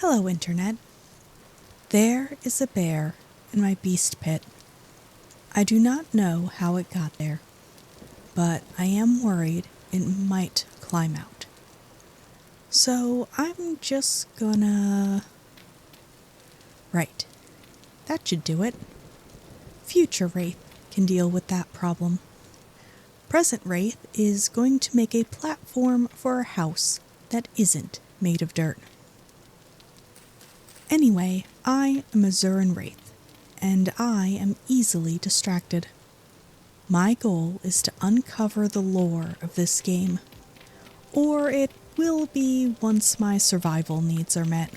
Hello, Internet. There is a bear in my beast pit. I do not know how it got there, but I am worried it might climb out. So I'm just gonna... Right. That should do it. Future Wraith can deal with that problem. Present Wraith is going to make a platform for a house that isn't made of dirt. Anyway, I am a Zuran Wraith, and I am easily distracted. My goal is to uncover the lore of this game, or it will be once my survival needs are met.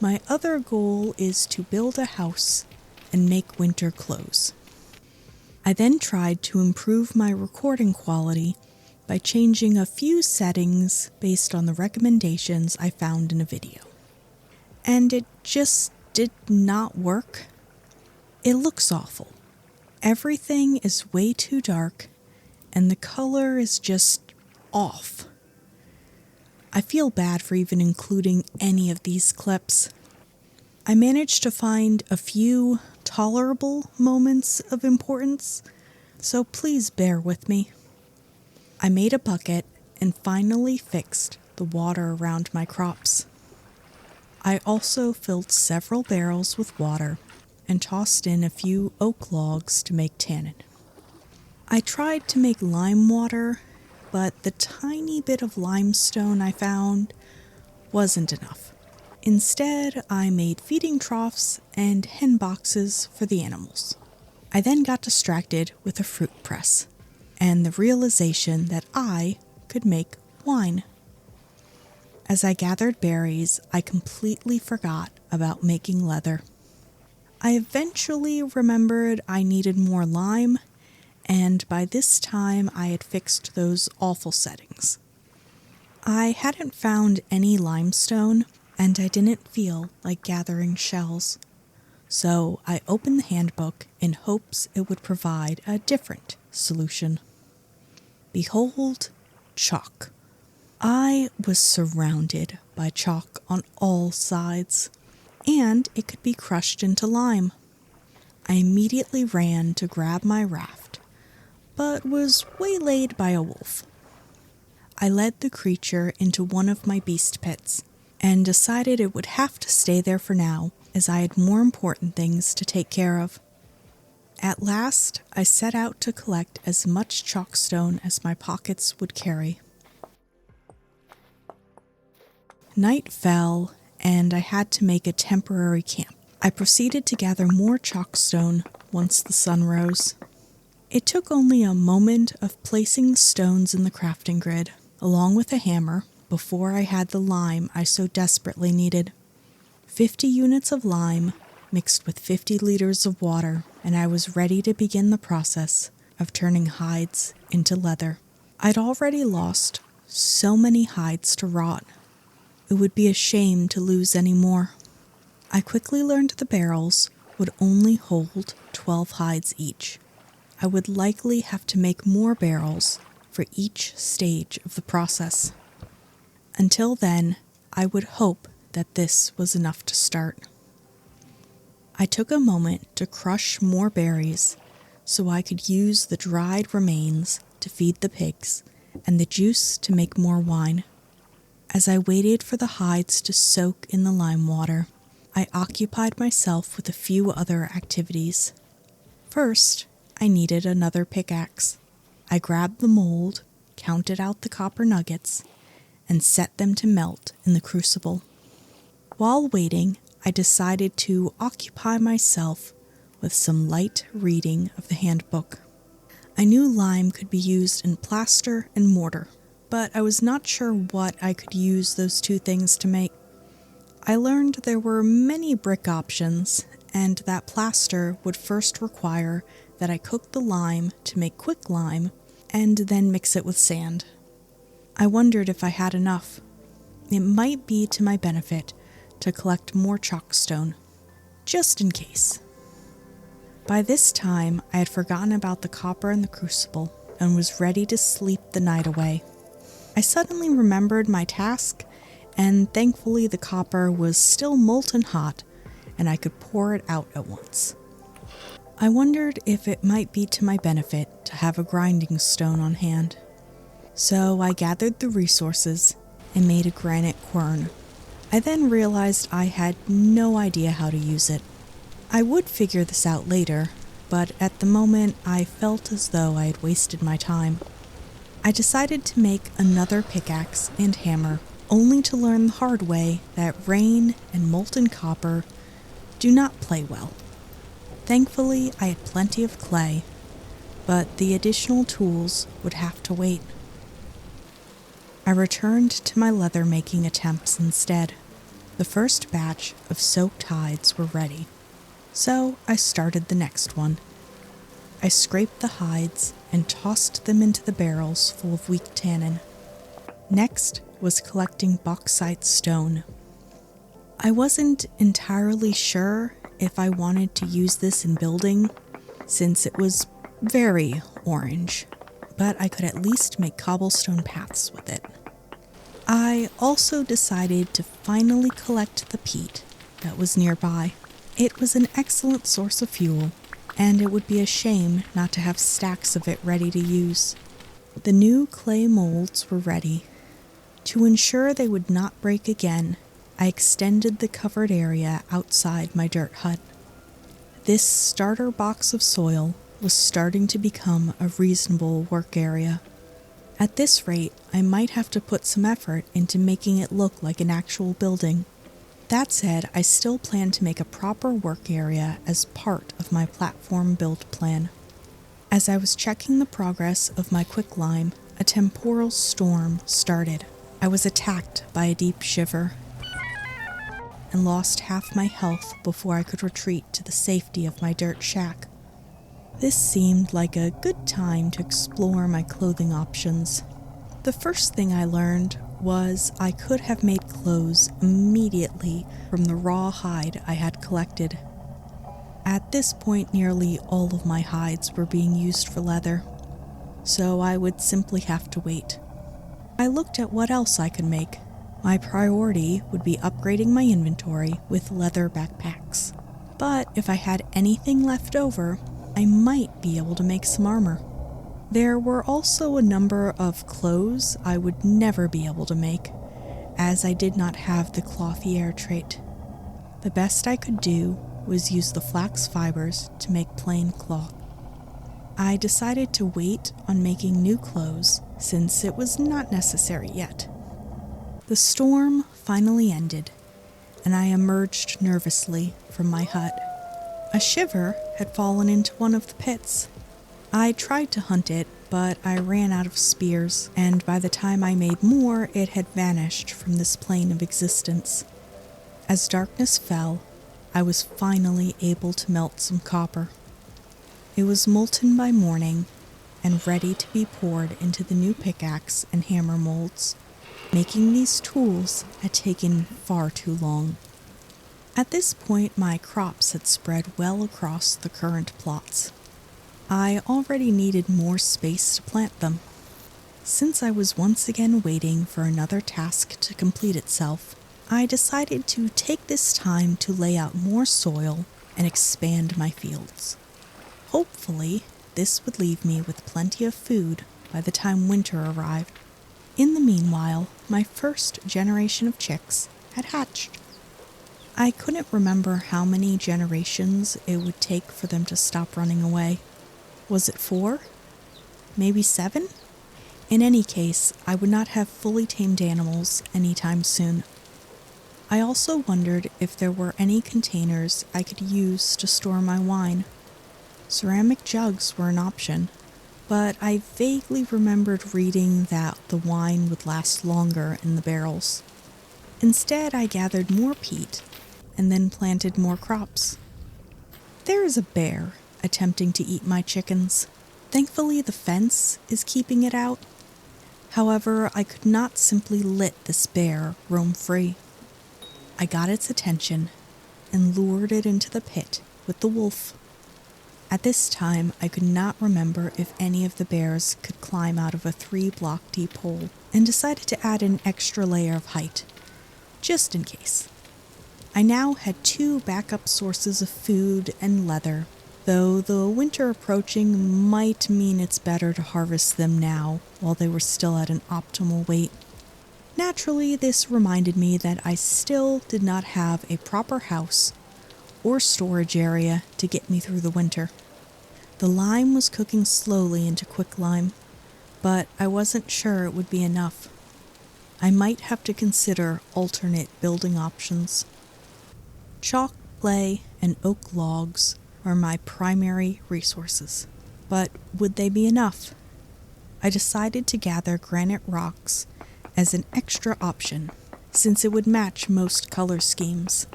My other goal is to build a house and make winter clothes. I then tried to improve my recording quality by changing a few settings based on the recommendations I found in a video. And it just did not work. It looks awful. Everything is way too dark, and the color is just off. I feel bad for even including any of these clips. I managed to find a few tolerable moments of importance, so please bear with me. I made a bucket and finally fixed the water around my crops. I also filled several barrels with water and tossed in a few oak logs to make tannin. I tried to make lime water, but the tiny bit of limestone I found wasn't enough. Instead, I made feeding troughs and hen boxes for the animals. I then got distracted with a fruit press and the realization that I could make wine. As I gathered berries, I completely forgot about making leather. I eventually remembered I needed more lime, and by this time I had fixed those awful settings. I hadn't found any limestone, and I didn't feel like gathering shells. So I opened the handbook in hopes it would provide a different solution. Behold, chalk. I was surrounded by chalk on all sides, and it could be crushed into lime. I immediately ran to grab my raft, but was waylaid by a wolf. I led the creature into one of my beast pits, and decided it would have to stay there for now, as I had more important things to take care of. At last, I set out to collect as much chalkstone as my pockets would carry. Night fell, and I had to make a temporary camp. I proceeded to gather more chalkstone once the sun rose. It took only a moment of placing the stones in the crafting grid, along with a hammer, before I had the lime I so desperately needed. 50 units of lime mixed with 50 liters of water, and I was ready to begin the process of turning hides into leather. I'd already lost so many hides to rot. It would be a shame to lose any more. I quickly learned the barrels would only hold 12 hides each. I would likely have to make more barrels for each stage of the process. Until then, I would hope that this was enough to start. I took a moment to crush more berries so I could use the dried remains to feed the pigs and the juice to make more wine. As I waited for the hides to soak in the lime water, I occupied myself with a few other activities. First, I needed another pickaxe. I grabbed the mold, counted out the copper nuggets, and set them to melt in the crucible. While waiting, I decided to occupy myself with some light reading of the handbook. I knew lime could be used in plaster and mortar, but I was not sure what I could use those two things to make. I learned there were many brick options, and that plaster would first require that I cook the lime to make quick lime, and then mix it with sand. I wondered if I had enough. It might be to my benefit to collect more chalkstone, just in case. By this time, I had forgotten about the copper in the crucible and was ready to sleep the night away. I suddenly remembered my task and thankfully the copper was still molten hot and I could pour it out at once. I wondered if it might be to my benefit to have a grinding stone on hand. So I gathered the resources and made a granite quern. I then realized I had no idea how to use it. I would figure this out later, but at the moment I felt as though I had wasted my time. I decided to make another pickaxe and hammer, only to learn the hard way that rain and molten copper do not play well. Thankfully, I had plenty of clay, but the additional tools would have to wait. I returned to my leather making attempts instead. The first batch of soaked hides were ready, so I started the next one. I scraped the hides and tossed them into the barrels full of weak tannin. Next was collecting bauxite stone. I wasn't entirely sure if I wanted to use this in building, since it was very orange, but I could at least make cobblestone paths with it. I also decided to finally collect the peat that was nearby. It was an excellent source of fuel, and it would be a shame not to have stacks of it ready to use. The new clay molds were ready. To ensure they would not break again, I extended the covered area outside my dirt hut. This starter box of soil was starting to become a reasonable work area. At this rate, I might have to put some effort into making it look like an actual building. That said, I still plan to make a proper work area as part of my platform build plan. As I was checking the progress of my quicklime, a temporal storm started. I was attacked by a deep shiver and lost half my health before I could retreat to the safety of my dirt shack. This seemed like a good time to explore my clothing options. The first thing I learned was I could have made clothes immediately from the raw hide I had collected. At this point, nearly all of my hides were being used for leather, so I would simply have to wait. I looked at what else I could make. My priority would be upgrading my inventory with leather backpacks. But if I had anything left over, I might be able to make some armor. There were also a number of clothes I would never be able to make, as I did not have the clothier trait. The best I could do was use the flax fibers to make plain cloth. I decided to wait on making new clothes since it was not necessary yet. The storm finally ended, and I emerged nervously from my hut. A shiver had fallen into one of the pits. I tried to hunt it, but I ran out of spears, and by the time I made more, it had vanished from this plane of existence. As darkness fell, I was finally able to melt some copper. It was molten by morning and ready to be poured into the new pickaxe and hammer molds. Making these tools had taken far too long. At this point, my crops had spread well across the current plots. I already needed more space to plant them. Since I was once again waiting for another task to complete itself, I decided to take this time to lay out more soil and expand my fields. Hopefully, this would leave me with plenty of food by the time winter arrived. In the meanwhile, my first generation of chicks had hatched. I couldn't remember how many generations it would take for them to stop running away. Was it 4? Maybe 7? In any case, I would not have fully tamed animals anytime soon. I also wondered if there were any containers I could use to store my wine. Ceramic jugs were an option, but I vaguely remembered reading that the wine would last longer in the barrels. Instead, I gathered more peat and then planted more crops. There is a bear attempting to eat my chickens. Thankfully, the fence is keeping it out. However, I could not simply let this bear roam free. I got its attention and lured it into the pit with the wolf. At this time, I could not remember if any of the bears could climb out of a 3-block deep hole, and decided to add an extra layer of height, just in case. I now had 2 backup sources of food and leather, though the winter approaching might mean it's better to harvest them now while they were still at an optimal weight. Naturally, this reminded me that I still did not have a proper house or storage area to get me through the winter. The lime was cooking slowly into quicklime, but I wasn't sure it would be enough. I might have to consider alternate building options. Chalk, clay, and oak logs are my primary resources, but would they be enough? I decided to gather granite rocks as an extra option, since it would match most color schemes.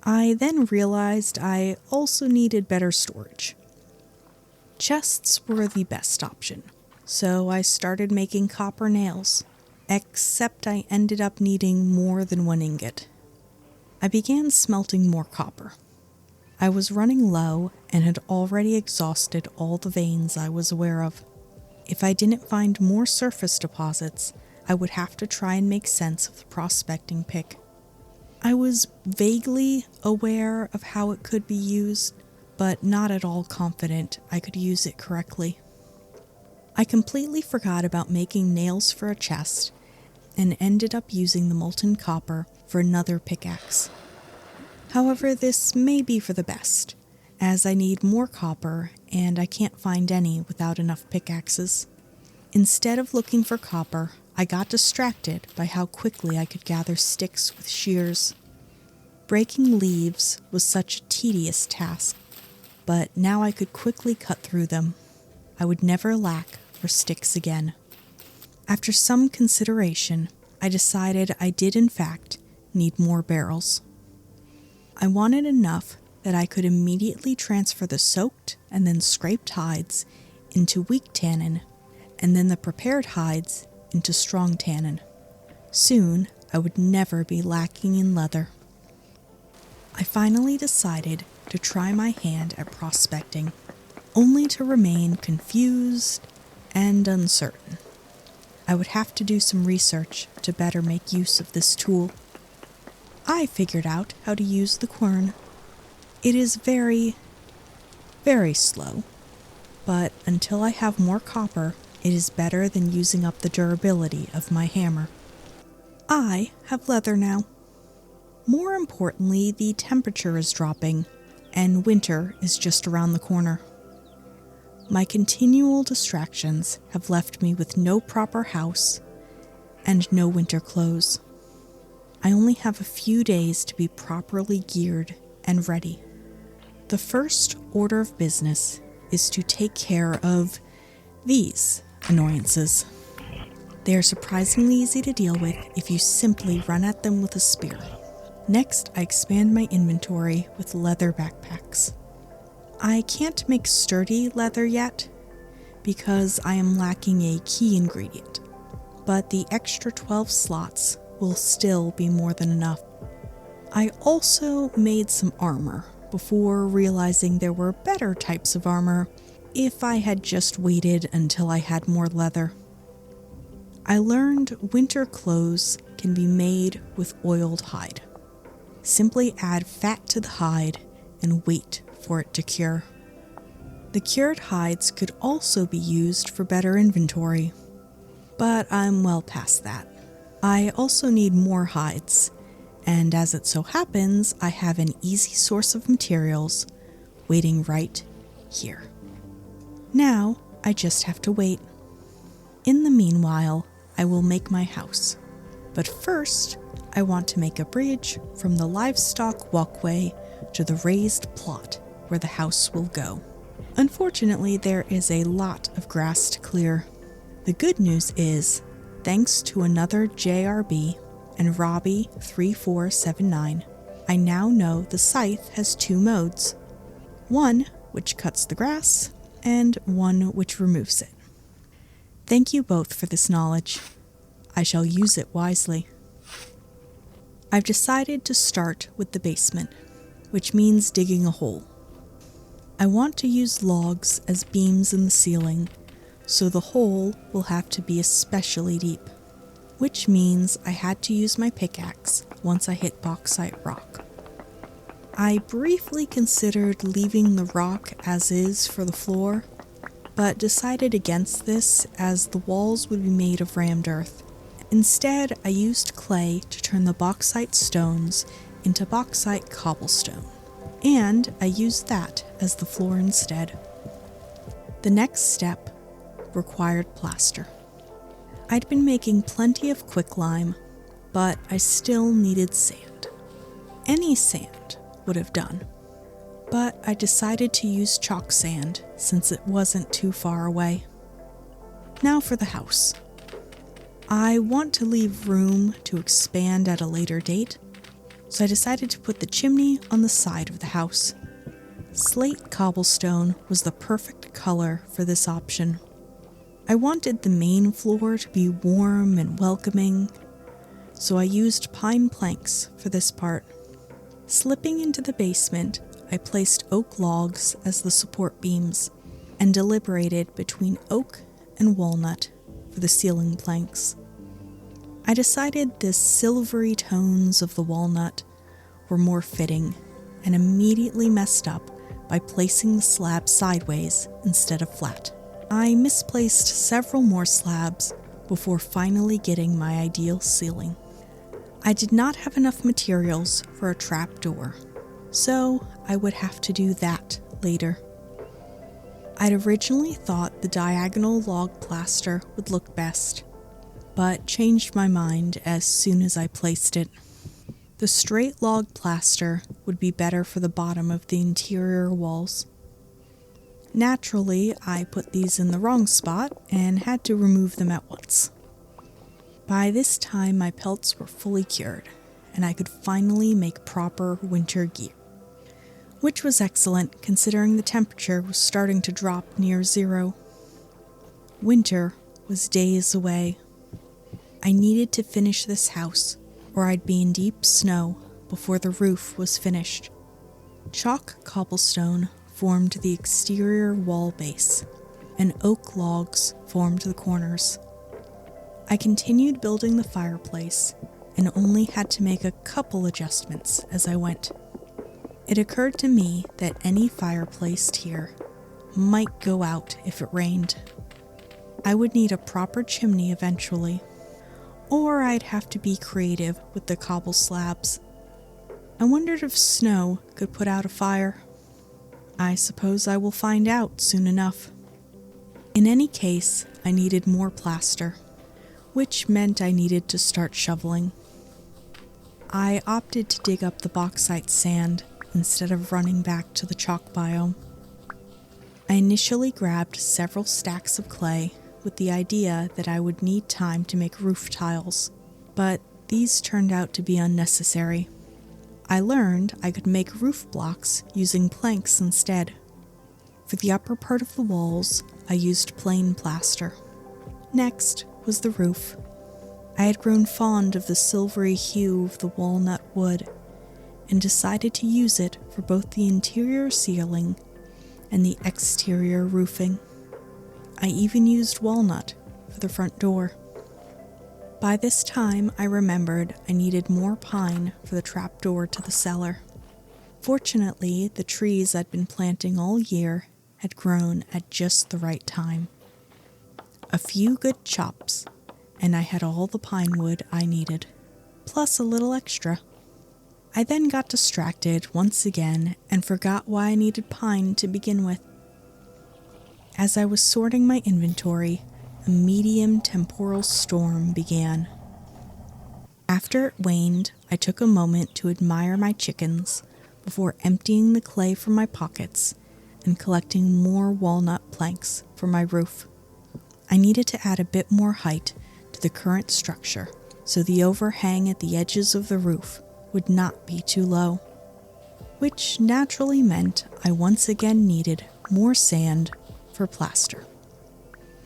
I then realized I also needed better storage. Chests were the best option, so I started making copper nails, except I ended up needing more than 1 ingot. I began smelting more copper. I was running low and had already exhausted all the veins I was aware of. If I didn't find more surface deposits, I would have to try and make sense of the prospecting pick. I was vaguely aware of how it could be used, but not at all confident I could use it correctly. I completely forgot about making nails for a chest and ended up using the molten copper for another pickaxe. However, this may be for the best, as I need more copper and I can't find any without enough pickaxes. Instead of looking for copper, I got distracted by how quickly I could gather sticks with shears. Breaking leaves was such a tedious task, but now I could quickly cut through them. I would never lack for sticks again. After some consideration, I decided I did in fact need more barrels. I wanted enough that I could immediately transfer the soaked and then scraped hides into weak tannin, and then the prepared hides into strong tannin. Soon, I would never be lacking in leather. I finally decided to try my hand at prospecting, only to remain confused and uncertain. I would have to do some research to better make use of this tool. I figured out how to use the quern. It is very, very slow, but until I have more copper, it is better than using up the durability of my hammer. I have leather now. More importantly, the temperature is dropping, and winter is just around the corner. My continual distractions have left me with no proper house and no winter clothes. I only have a few days to be properly geared and ready. The first order of business is to take care of these annoyances. They are surprisingly easy to deal with if you simply run at them with a spear. Next, I expand my inventory with leather backpacks. I can't make sturdy leather yet because I am lacking a key ingredient, but the extra 12 slots will still be more than enough. I also made some armor before realizing there were better types of armor if I had just waited until I had more leather. I learned winter clothes can be made with oiled hide. Simply add fat to the hide and wait for it to cure. The cured hides could also be used for better inventory, but I'm well past that. I also need more hides, and as it so happens, I have an easy source of materials waiting right here. Now, I just have to wait. In the meanwhile, I will make my house. But first, I want to make a bridge from the livestock walkway to the raised plot where the house will go. Unfortunately, there is a lot of grass to clear. The good news is, thanks to another JRB and Robbie3479, I now know the scythe has 2 modes. One which cuts the grass, and one which removes it. Thank you both for this knowledge. I shall use it wisely. I've decided to start with the basement, which means digging a hole. I want to use logs as beams in the ceiling, so the hole will have to be especially deep. which means I had to use my pickaxe once I hit bauxite rock. I briefly considered leaving the rock as is for the floor, but decided against this as the walls would be made of rammed earth. Instead, I used clay to turn the bauxite stones into bauxite cobblestone, and I used that as the floor instead. The next step required plaster. I'd been making plenty of quicklime, but I still needed sand. Any sand would have done, but I decided to use chalk sand since it wasn't too far away. Now for the house. I want to leave room to expand at a later date, so I decided to put the chimney on the side of the house. Slate cobblestone was the perfect color for this option. I wanted the main floor to be warm and welcoming, so I used pine planks for this part. Slipping into the basement, I placed oak logs as the support beams and deliberated between oak and walnut for the ceiling planks. I decided the silvery tones of the walnut were more fitting and immediately messed up by placing the slab sideways instead of flat. I misplaced several more slabs before finally getting my ideal ceiling. I did not have enough materials for a trap door, so I would have to do that later. I'd originally thought the diagonal log plaster would look best, but changed my mind as soon as I placed it. The straight log plaster would be better for the bottom of the interior walls. Naturally, I put these in the wrong spot and had to remove them at once. By this time, my pelts were fully cured, and I could finally make proper winter gear, which was excellent considering the temperature was starting to drop near zero. Winter was days away. I needed to finish this house, or I'd be in deep snow before the roof was finished. Chalk cobblestone formed the exterior wall base, and oak logs formed the corners. I continued building the fireplace and only had to make a couple adjustments as I went. It occurred to me that any fire placed here might go out if it rained. I would need a proper chimney eventually, or I'd have to be creative with the cobble slabs. I wondered if snow could put out a fire. I suppose I will find out soon enough. In any case, I needed more plaster, which meant I needed to start shoveling. I opted to dig up the bauxite sand instead of running back to the chalk biome. I initially grabbed several stacks of clay with the idea that I would need time to make roof tiles, but these turned out to be unnecessary. I learned I could make roof blocks using planks instead. For the upper part of the walls, I used plain plaster. Next was the roof. I had grown fond of the silvery hue of the walnut wood and decided to use it for both the interior ceiling and the exterior roofing. I even used walnut for the front door. By this time, I remembered I needed more pine for the trapdoor to the cellar. Fortunately, the trees I'd been planting all year had grown at just the right time. A few good chops, and I had all the pine wood I needed, plus a little extra. I then got distracted once again and forgot why I needed pine to begin with. As I was sorting my inventory, a medium temporal storm began. After it waned, I took a moment to admire my chickens before emptying the clay from my pockets and collecting more walnut planks for my roof. I needed to add a bit more height to the current structure so the overhang at the edges of the roof would not be too low, which naturally meant I once again needed more sand for plaster.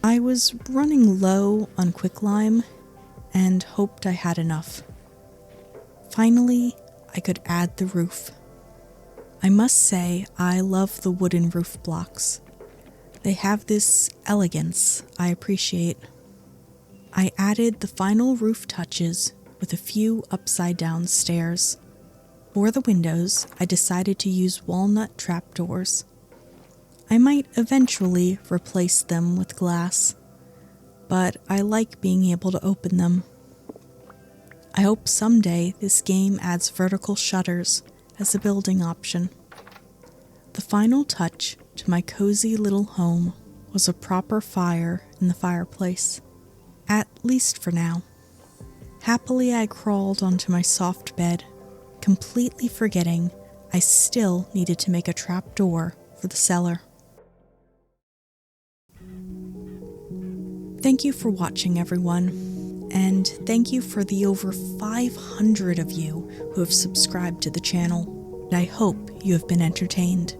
I was running low on quicklime and hoped I had enough. Finally, I could add the roof. I must say I love the wooden roof blocks. They have this elegance I appreciate. I added the final roof touches with a few upside-down stairs. For the windows, I decided to use walnut trapdoors. I might eventually replace them with glass, but I like being able to open them. I hope someday this game adds vertical shutters as a building option. The final touch to my cozy little home was a proper fire in the fireplace, at least for now. Happily, I crawled onto my soft bed, completely forgetting I still needed to make a trap door for the cellar. Thank you for watching, everyone, and thank you for the over 500 of you who have subscribed to the channel. I hope you have been entertained.